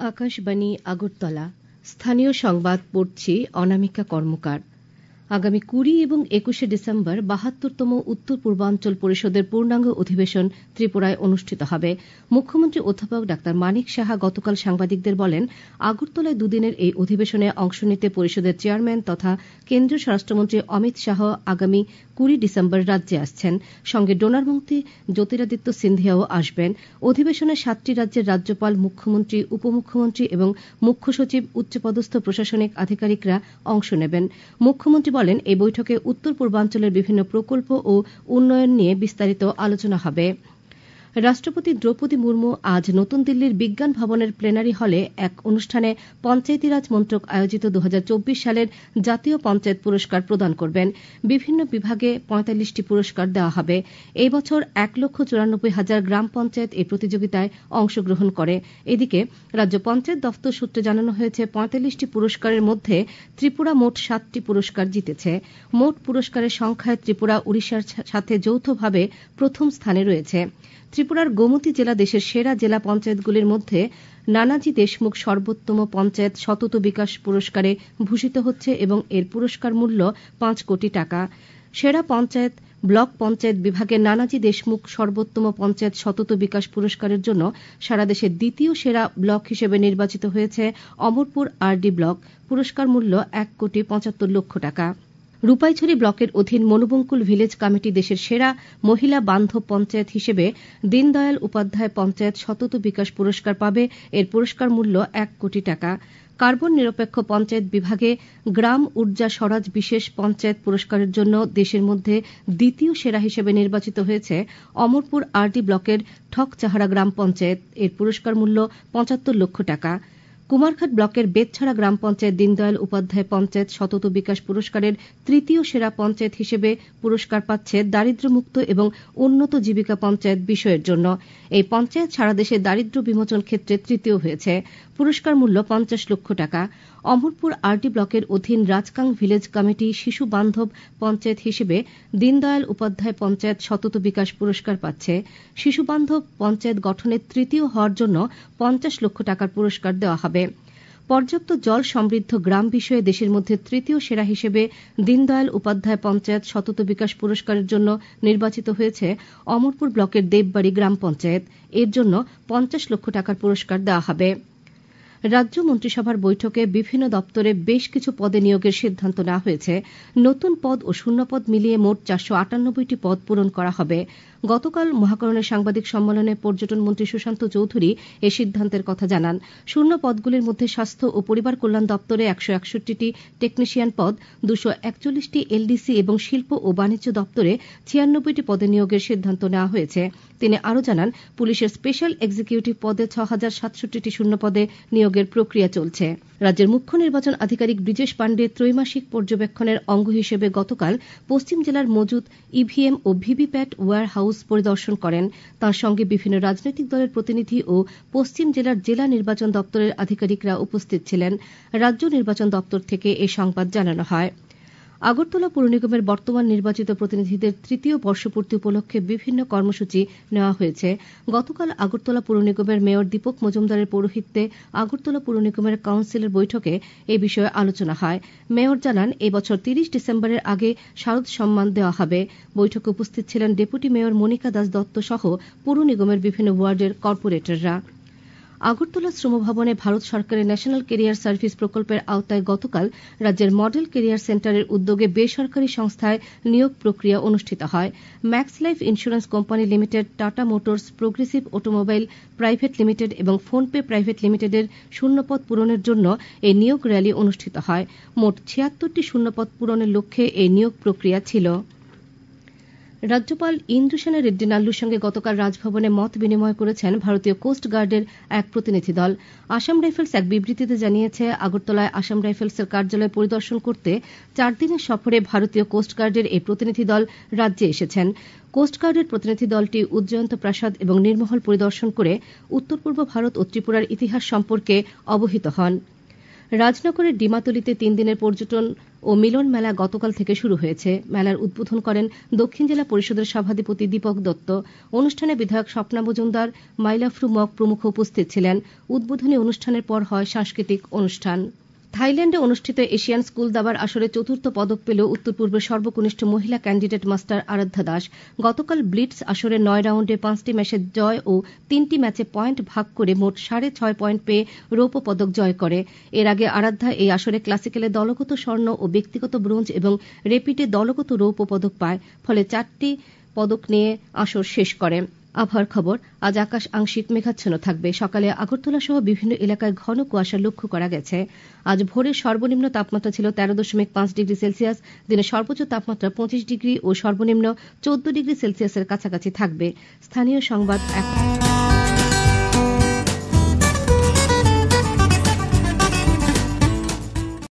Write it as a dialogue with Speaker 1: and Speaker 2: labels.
Speaker 1: আকাশবাণী আগরতলা স্থানীয় সংবাদ পড়ছি অনামিকা কর্মকার। আগামী ২০ এবং ২১শে ডিসেম্বর ৭২তম উত্তর পূর্বাঞ্চল পরিষদের পূর্ণাঙ্গ অধিবেশন ত্রিপুরায় অনুষ্ঠিত হবে। মুখ্যমন্ত্রী অধ্যাপক ডা মানিক সাহা গতকাল সাংবাদিকদের বলেন, আগরতলায় দুদিনের এই অধিবেশনে অংশ নিতে পরিষদের চেয়ারম্যান তথা কেন্দ্রীয় স্বরাষ্ট্রমন্ত্রী অমিত শাহ আগামী ২০ ডিসেম্বর রাজ্যে আসছেন। সঙ্গে ডোনার মন্ত্রী জ্যোতিরাদিত্য সিন্ধিয়াও আসবেন। অধিবেশনে ৭টি রাজ্যের রাজ্যপাল, মুখ্যমন্ত্রী, উপমুখ্যমন্ত্রী এবং মুখ্য সচিব, উচ্চপদস্থ প্রশাসনিক আধিকারিকরা অংশ নেবেন। মুখ্যমন্ত্রী বলেন, এই বৈঠকে উত্তর পূর্বাঞ্চলের বিভিন্ন প্রকল্প ও উন্নয়ন নিয়ে বিস্তারিত আলোচনা হবে। রাষ্ট্রপতি দ্রৌপদী মুর্মু আজ নতুন দিল্লির বিজ্ঞান ভবনের প্লেনারি হলে এক অনুষ্ঠানে পঞ্চায়েতি রাজ মন্ত্রক আয়োজিত ২০২৪ সালের জাতীয় পঞ্চায়েত পুরস্কার প্রদান করবেন। বিভিন্ন বিভাগে ৪৫টি পুরস্কার দেওয়া হবে। এই বছর ১,৯৪,০০০ গ্রাম পঞ্চায়েত এই প্রতিযোগিতায় অংশগ্রহণ করে। এদিকে রাজ্য পঞ্চায়েত দফতর সূত্রে জানানো হয়েছে, ৪৫টি পুরস্কারের মধ্যে ত্রিপুরা মোট ৭টি পুরস্কার জিতেছে। মোট পুরস্কারের সংখ্যায় ত্রিপুরা উড়িষ্যার সাথে যৌথভাবে প্রথম স্থানে রয়েছে। ত্রিপুরার গোমতী জেলা দেশের সেরা জেলা পঞ্চায়েতগুলির মধ্যে নানাজি দেশমুখ সর্বোত্তম পঞ্চায়েত সতত বিকাশ পুরস্কারে ভূষিত হচ্ছে এবং এর পুরস্কার মূল্য ৫ কোটি টাকা। সেরা পঞ্চায়েত ব্লক পঞ্চায়েত বিভাগে নানাজি দেশমুখ সর্বোত্তম পঞ্চায়েত সতত বিকাশ পুরস্কারের জন্য সারা দেশে দ্বিতীয় সেরা ব্লক হিসেবে নির্বাচিত হয়েছে অমরপুর আরডি ব্লক। পুরস্কার মূল্য ১,৭৫,০০,০০০ টাকা। রূপাইছড়ি ব্লকের অধীন মনুবঙ্কুল ভিলেজ কমিটি দেশের সেরা মহিলা বান্ধব পঞ্চায়েত হিসেবে দীনদয়াল উপাধ্যায় পঞ্চায়েত সতত বিকাশ পুরস্কার পাবে। এর পুরস্কার মূল্য ১ কোটি টাকা। কার্বন নিরপেক্ষ পঞ্চায়েত বিভাগে গ্রাম ঊর্জা স্বরাজ বিশেষ পঞ্চায়েত পুরস্কারের জন্য দেশের মধ্যে দ্বিতীয় সেরা হিসেবে নির্বাচিত হয়েছে অমরপুর আরডি ব্লকের ঠকচাহারা গ্রাম পঞ্চায়েত। এর পুরস্কার মূল্য ৭৫ লক্ষ টাকা। কুমারঘাট ব্লকের বেতছাড়া গ্রাম পঞ্চায়েত দীনদয়াল উপাধ্যায় পঞ্চায়েত সতত বিকাশ পুরস্কারের তৃতীয় সেরা পঞ্চায়েত হিসেবে পুরস্কার পাচ্ছে দারিদ্র্যমুক্ত এবং উন্নত জীবিকা পঞ্চায়েত বিষয়ের জন্য। এই পঞ্চায়েত সারা দেশে দারিদ্র্য বিমোচন ক্ষেত্রে তৃতীয় হয়েছে। পুরস্কার মূল্য ৫০ লক্ষ টাকা। অমরপুর আরডি ব্লকের অধীন রাজকাং ভিলেজ কমিটি শিশু বান্ধব পঞ্চায়েত হিসেবে দীনদয়াল উপাধ্যায় পঞ্চায়েত সতত বিকাশ পুরস্কার পাচ্ছে। শিশু বান্ধব পঞ্চায়েত গঠনের তৃতীয় হওয়ার জন্য ৫০ লক্ষ টাকার পুরস্কার দেওয়া হবে। পর্যাপ্ত জল সমৃদ্ধ গ্রাম বিষয়ে দেশের মধ্যে তৃতীয় সেরা হিসেবে দীনদয়াল উপাধ্যায় পঞ্চায়েত সতত বিকাশ পুরস্কারের জন্য নির্বাচিত হয়েছে অমরপুর ব্লকের দেববাড়ি গ্রাম পঞ্চায়েত। এর জন্য ৫০ লক্ষ টাকার পুরস্কার দেওয়া হবে। রাজ্য মন্ত্রিসভার বৈঠকে বিভিন্ন দপ্তরে বেশ কিছু পদে নিয়োগের সিদ্ধান্ত নেওয়া হয়েছে। নতুন পদ ও শূন্যপদ মিলিয়ে মোট ৪৯৮টি পদ পূরণ করা হবে। গতকাল মহাকরণে সাংবাদিক সম্মেলনে পর্যটন মন্ত্রী সুশান্ত চৌধুরী এ সিদ্ধান্তের কথা জানান। শূন্য পদগুলির মধ্যে স্বাস্থ্য ও পরিবার কল্যাণ দপ্তরে ১৬১টি টেকনিশিয়ান পদ, ২৪১টি এলডিসি এবং শিল্প ও বাণিজ্য দপ্তরে ৯৬টি পদে নিয়োগের সিদ্ধান্ত নেওয়া হয়েছে। তিনি আরও জানান, পুলিশের স্পেশাল এক্সিকিউটিভ পদে ৬,০৬৭টি শূন্য পদে নিয়োগের প্রক্রিয়া চলছে। রাজ্যের মুখ্য নির্বাচন আধিকারিক ব্রিজেশ পাণ্ডে ত্রৈমাসিক পর্যবেক্ষণের অঙ্গ হিসেবে গতকাল পশ্চিম জেলার মজুত ইভিএম ও ভিভিপ্যাট ওয়্যার হাউস পরিদর্শন করেন। তাঁর সঙ্গে বিভিন্ন রাজনৈতিক দলের প্রতিনিধি ও পশ্চিম জেলার জেলা নির্বাচন দপ্তরের আধিকারিকরা উপস্থিত ছিলেন। রাজ্য নির্বাচন দপ্তর থেকে এ সংবাদ জানানো হয়। আগরতলা পুর নিগমের বর্তমান নির্বাচিত প্রতিনিধিদের তৃতীয় বর্ষপূর্তি উপলক্ষে বিভিন্ন কর্মসূচি নেওয়া হয়েছে। গতকাল আগরতলা পুর নিগমের মেয়র দীপক মজুমদারের পৌরোহিত্যে আগরতলা পুর নিগমের কাউন্সিলের বৈঠকে এ বিষয়ে আলোচনা হয়। মেয়র জানান, এবছর ৩০ ডিসেম্বরের আগে শারদ সম্মান দেওয়া হবে। বৈঠকে উপস্থিত ছিলেন ডেপুটি মেয়র মনিকা দাস দত্ত সহ পুর নিগমের বিভিন্ন ওয়ার্ডের কর্পোরেটররা। আগরতলা শ্রমভবনে ভারত সরকারের ন্যাশনাল কেরিয়ার সার্ভিস প্রকল্পের আওতায় গতকাল রাজ্যের মডেল কেরিয়ার সেন্টারের উদ্যোগে বেসরকারি সংস্থায় নিয়োগ প্রক্রিয়া অনুষ্ঠিত হয়। Max life insurance company limited, tata motors, progressive automobile private limited এবং ফোনপে প্রাইভেট লিমিটেডের শূন্যপদ পূরণের জন্য এই নিয়োগ র্যালি অনুষ্ঠিত হয়। মোট ৭৬টি শূন্যপদ পূরণের লক্ষ্যে এই নিয়োগ প্রক্রিয়া ছিল। রাজ্যপাল ইন্দ্রসেনা রেড্ডি নাল্লুর সঙ্গে গতকাল রাজভবনে মত বিনিময় করেছেন ভারতীয় কোস্ট গার্ডের এক প্রতিনিধি দল। আসাম রাইফেলস এক বিবৃতিতে জানিয়েছে, আগরতলায় আসাম রাইফেলসের কার্যালয় পরিদর্শন করতে ৪ দিনের সফরে ভারতীয় কোস্ট গার্ডের এই প্রতিনিধি দল রাজ্যে এসেছেন। কোস্ট গার্ডের প্রতিনিধি দলটি উজ্জয়ন্ত প্রাসাদ এবং নীরমহল পরিদর্শন করে উত্তর পূর্ব ভারত ও ত্রিপুরার ইতিহাস সম্পর্কে অবহিত হন। রাজনগরের ডিমাতলিতে ৩ দিনের পর্যটন ও মিলন মেলা গতকাল থেকে শুরু হয়েছে। মেলার উদ্বোধন করেন দক্ষিণ জেলা পরিষদের সভাধিপতি দীপক দত্ত। অনুষ্ঠানে বিধায়ক স্বপ্না মজুমদার, মাইলাফরু মগ প্রমুখ উপস্থিত ছিলেন। উদ্বোধনী অনুষ্ঠানের পর হয় সাংস্কৃতিক অনুষ্ঠান। থাইল্যান্ডে অনুষ্ঠিত এশিয়ান স্কুল দাবার আসরে চতুর্থ পদক পেল উত্তর পূর্বের সর্বকনিষ্ঠ মহিলা ক্যান্ডিডেট মাস্টার আরাধ্যা দাস। গতকাল ব্লিটস আসরে 9 রাউন্ডে 5টি ম্যাচে জয় ও 3টি ম্যাচে পয়েন্ট ভাগ করে মোট 6.5 পয়েন্ট পেয়ে রৌপ্য পদক জয় করে। এর আগে আরাধ্যা এই আসরে ক্লাসিক্যালে দলগত স্বর্ণ ও ব্যক্তিগত ব্রোঞ্জ এবং রেপিডে দলগত রৌপ্য পদক পায়, ফলে 4টি পদক নিয়ে আসর শেষ করে। আবহাওয়ার খবর। আজ আকাশ আংশিক মেঘাচ্ছন্ন থাকবে। সকালে আগরতলা সহ বিভিন্ন এলাকায় ঘন কুয়াশা লক্ষ্য করা গেছে। আজ ভোরের সর্বনিম্ন তাপমাত্রা ছিল 13.5 ডিগ্রি সেলসিয়াস। দিনের সর্বোচ্চ তাপমাত্রা 25 ডিগ্রি ও সর্বনিম্ন 14 ডিগ্রি সেলসিয়াসের কাছাকাছি থাকবে। স্থানীয় সংবাদ এখন।